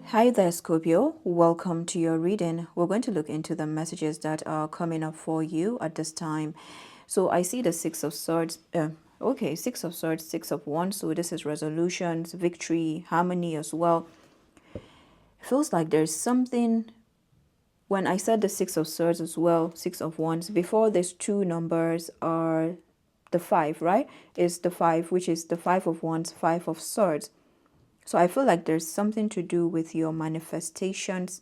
Hi there, Scorpio. Welcome to your reading. We're going to look into the messages that are coming up for you at this time. So I see the Six of Swords. Six of Swords, Six of Wands. So this is resolutions, victory, harmony as well. It feels like there's something. When I said the Six of Swords as well, Six of Wands, before these two numbers are the five, right? It's the five, which is the Five of Wands, Five of Swords. So I feel like there's something to do with your manifestations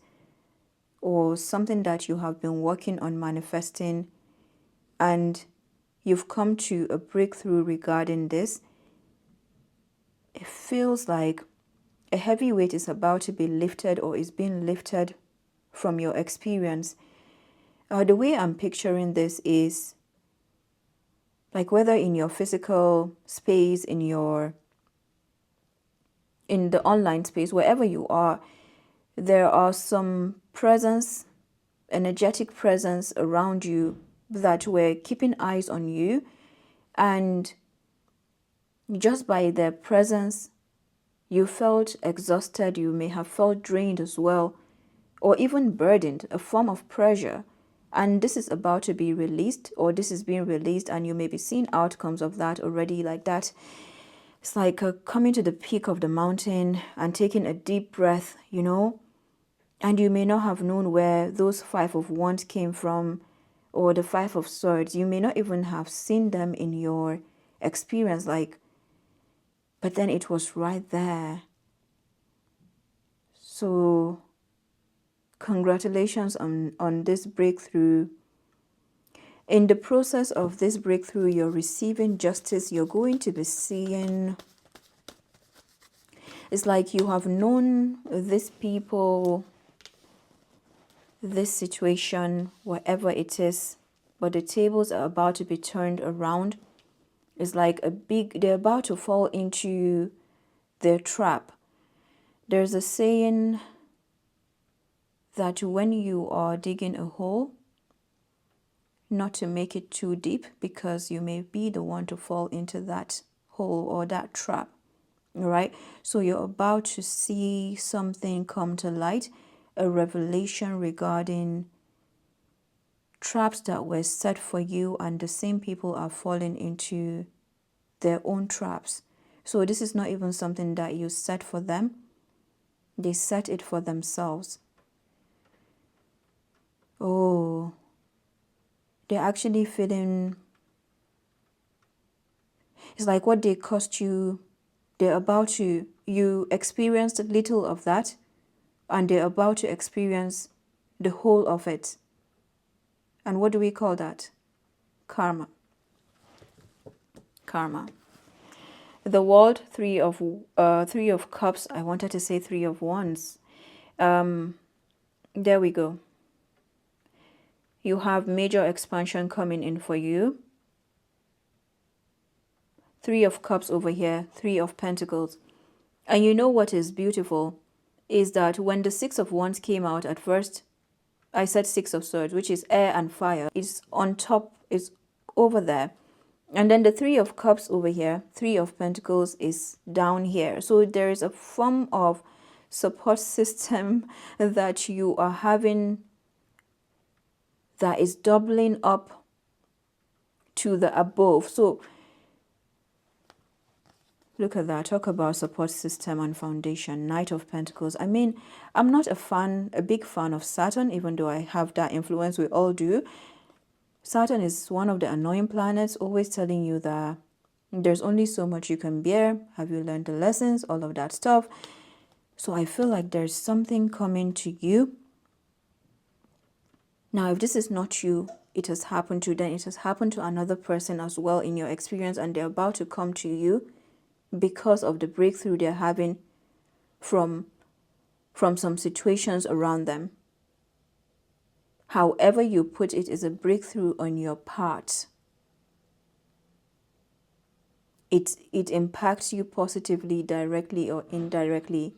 or something that you have been working on manifesting and you've come to a breakthrough regarding this. It feels like a heavy weight is about to be lifted or is being lifted from your experience. The way I'm picturing this is like whether in your physical space, in the online space, wherever you are, there are some presence, energetic presence around you that were keeping eyes on you, and just by their presence you felt exhausted, you may have felt drained as well, or even burdened, a form of pressure, and this is about to be released, or this is being released, and you may be seeing outcomes of that already. Like that, it's like coming to the peak of the mountain and taking a deep breath, and you may not have known where those Five of Wands came from, or the Five of Swords. You may not even have seen them in your experience, but then it was right there. So congratulations on this breakthrough. In the process of this breakthrough, you're receiving justice. You're going to be seeing, it's like you have known these people, this situation, whatever it is, but the tables are about to be turned around. It's like they're about to fall into their trap. There's a saying that when you are digging a hole, not to make it too deep, because you may be the one to fall into that hole or that trap. All right, so you're about to see something come to light, a revelation regarding traps that were set for you, and the same people are falling into their own traps. So this is not even something that you set for them. They set it for themselves. Oh, they're actually feeling, it's like what they cost you, you experienced a little of that, and they're about to experience the whole of it. And what do we call that? Karma. Karma. The World, Three of Cups. I wanted to say Three of Wands. There we go. You have major expansion coming in for you. Three of Cups over here, Three of Pentacles. And you know what is beautiful is that when the Six of Wands came out at first, I said Six of Swords, which is air and fire. It's on top, it's over there. And then the Three of Cups over here, Three of Pentacles is down here. So there is a form of support system that you are having that is doubling up to the above. So look at that. Talk about support system and foundation. Knight of Pentacles. I mean, I'm not a big fan of Saturn, even though I have that influence. We all do. Saturn is one of the annoying planets, always telling you that there's only so much you can bear. Have you learned the lessons? All of that stuff. So I feel like there's something coming to you. Now, if this is not you, it has happened to, then it has happened to another person as well in your experience, and they're about to come to you because of the breakthrough they're having from some situations around them. However you put it is a breakthrough on your part. It impacts you positively, directly or indirectly.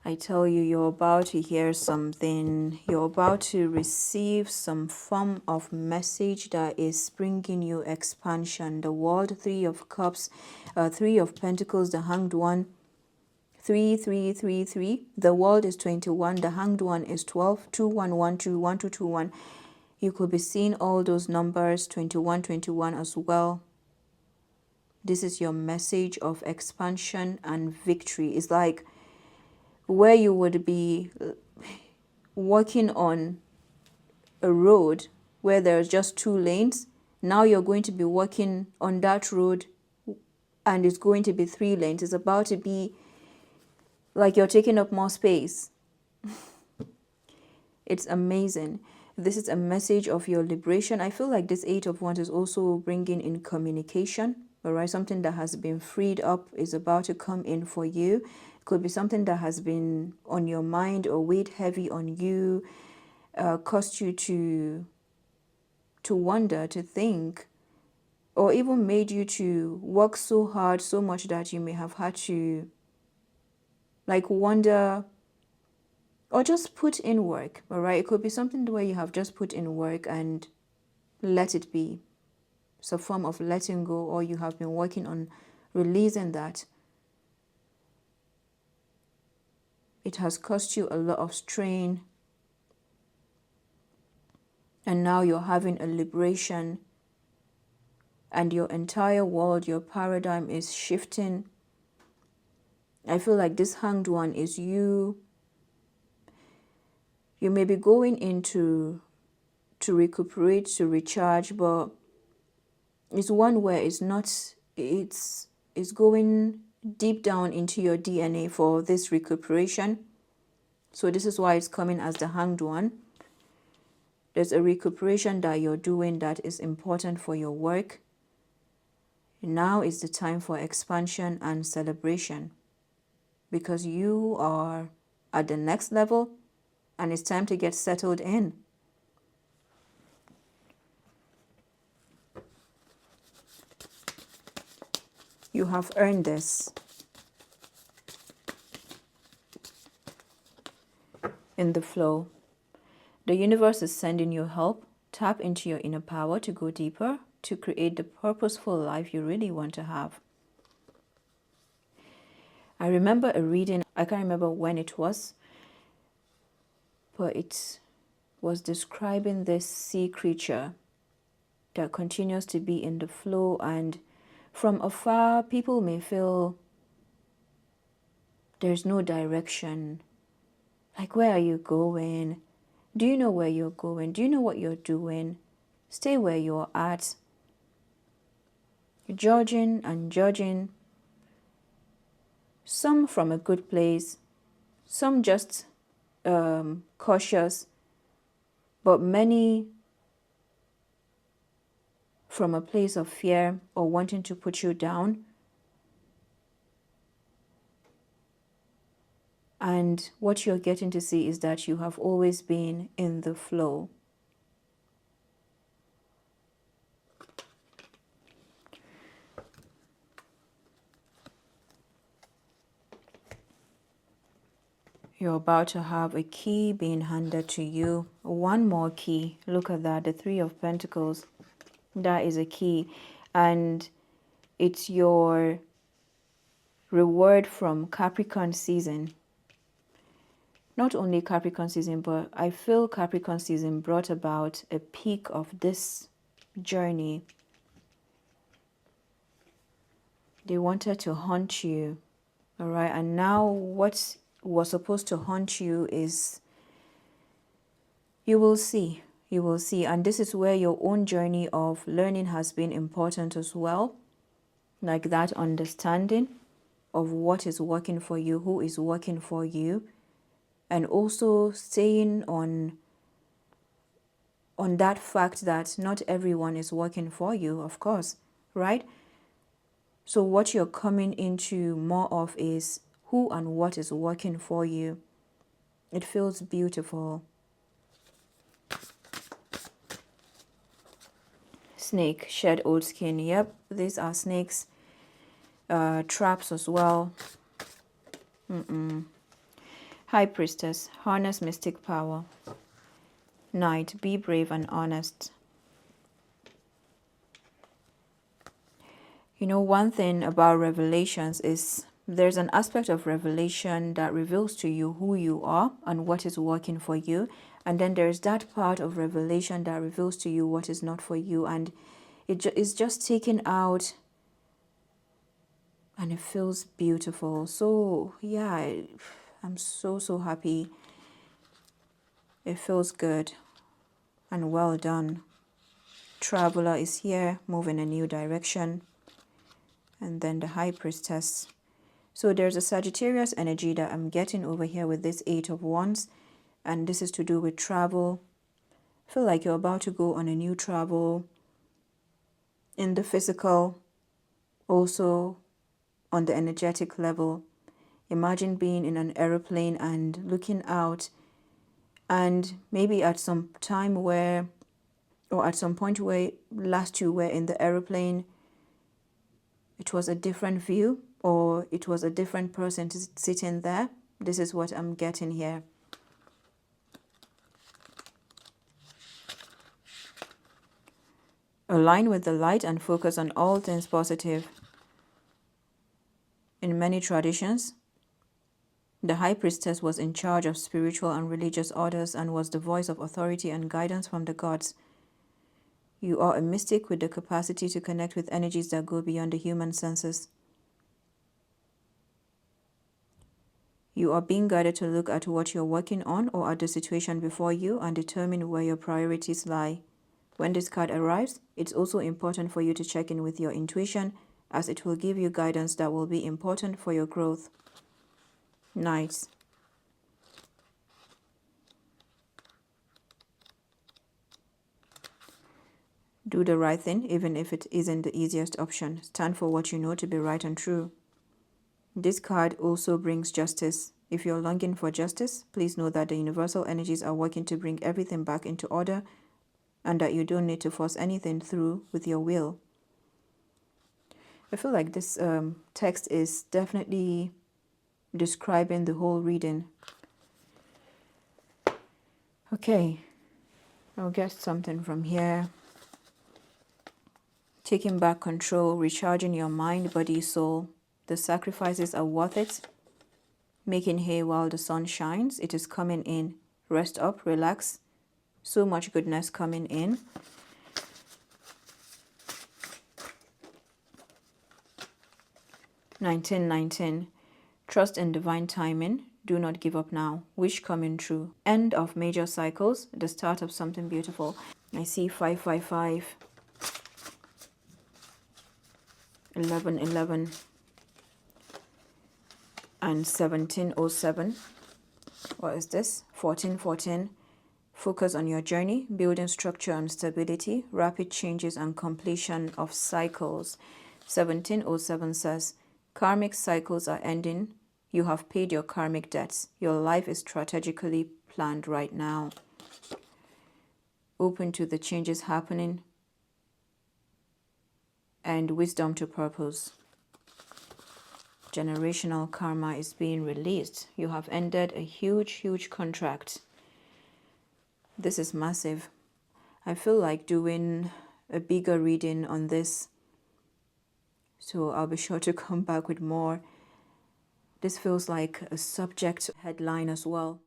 I tell you, you're about to hear something. You're about to receive some form of message that is bringing you expansion. The world, Three of Cups, Three of Pentacles, the Hanged One, 3, 3, 3, 3. The world is 21. The Hanged One is 12. 2, 1, 1, 2, 1, 2, 2, 1. You could be seeing all those numbers, 21, 21 as well. This is your message of expansion and victory. It's like where you would be walking on a road where there's just 2 lanes. Now you're going to be walking on that road and it's going to be 3 lanes. It's about to be like you're taking up more space. It's amazing. This is a message of your liberation. I feel like this 8 of Wands is also bringing in communication. All right, something that has been freed up is about to come in for you. It could be something that has been on your mind or weighed heavy on you, caused you to wonder, to think, or even made you to work so hard, so much that you may have had to like wonder or just put in work. All right, it could be something where you have just put in work and let it be. It's a form of letting go, or you have been working on releasing that. It has cost you a lot of strain, and now you're having a liberation, and your entire world, your paradigm is shifting. I feel like this Hanged One is you. You may be going into to recuperate, to recharge, but it's one where it's not, it's going deep down into your DNA for this recuperation. So this is why it's coming as the Hanged One. There's a recuperation that you're doing that is important for your work. Now is the time for expansion and celebration, because you are at the next level and it's time to get settled in. You have earned this. In the flow, the universe is sending you help. Tap into your inner power to go deeper, to create the purposeful life you really want to have. I remember a reading, I can't remember when it was, but it was describing this sea creature that continues to be in the flow, and from afar people may feel there's no direction. Like, where are you going? Do you know where you're going? Do you know what you're doing? Stay where you're at. Judging and judging. Some from a good place, some just cautious, but many from a place of fear or wanting to put you down. And what you're getting to see is that you have always been in the flow. You're about to have a key being handed to you. One more key. Look at that, the 3 of Pentacles. That is a key. And it's your reward from Capricorn season. Not only Capricorn season, but I feel Capricorn season brought about a peak of this journey. They wanted to haunt you, all right? And now what was supposed to haunt you is, you will see. You will see. And this is where your own journey of learning has been important as well. Like that understanding of what is working for you, who is working for you. And also staying on that fact that not everyone is working for you, of course, right? So what you're coming into more of is who and what is working for you. It feels beautiful. Snake, shed old skin. Yep, these are snakes. Traps as well. High Priestess, harness mystic power. Knight, be brave and honest. You know, one thing about revelations is there's an aspect of revelation that reveals to you who you are and what is working for you. And then there's that part of revelation that reveals to you what is not for you. And it is just taken out and it feels beautiful. So, yeah, I'm so happy. It feels good and well done. Traveler is here, moving a new direction. And then the High Priestess. So there's a Sagittarius energy that I'm getting over here with this 8 of Wands. And this is to do with travel. I feel like you're about to go on a new travel in the physical, also on the energetic level. Imagine being in an aeroplane and looking out, and maybe at some time where, or at some point where last you were in the aeroplane, it was a different view, or it was a different person sitting there. This is what I'm getting here. Align with the light and focus on all things positive. In many traditions, the High Priestess was in charge of spiritual and religious orders and was the voice of authority and guidance from the gods. You are a mystic with the capacity to connect with energies that go beyond the human senses. You are being guided to look at what you're working on or at the situation before you and determine where your priorities lie. When this card arrives, it's also important for you to check in with your intuition, as it will give you guidance that will be important for your growth. Nice. Do the right thing, even if it isn't the easiest option. Stand for what you know to be right and true. This card also brings justice. If you're longing for justice, please know that the universal energies are working to bring everything back into order and that you don't need to force anything through with your will. I feel like this text is definitely describing the whole reading. Okay, I'll get something from here. Taking back control, recharging your mind, body, soul. The sacrifices are worth it. Making hay while the sun shines. It is coming in. Rest up, relax. So much goodness coming in. (1919). Trust in divine timing. Do not give up now. Wish coming true. End of major cycles. The start of something beautiful. I see 555. 1111 and 1707. What is this? 1414. Focus on your journey, building structure and stability, rapid changes and completion of cycles. 1707 says, karmic cycles are ending. You have paid your karmic debts. Your life is strategically planned right now. Open to the changes happening and wisdom to purpose. Generational karma is being released. You have ended a huge contract. This is massive. I feel like doing a bigger reading on this, so I'll be sure to come back with more. This feels like a subject headline as well.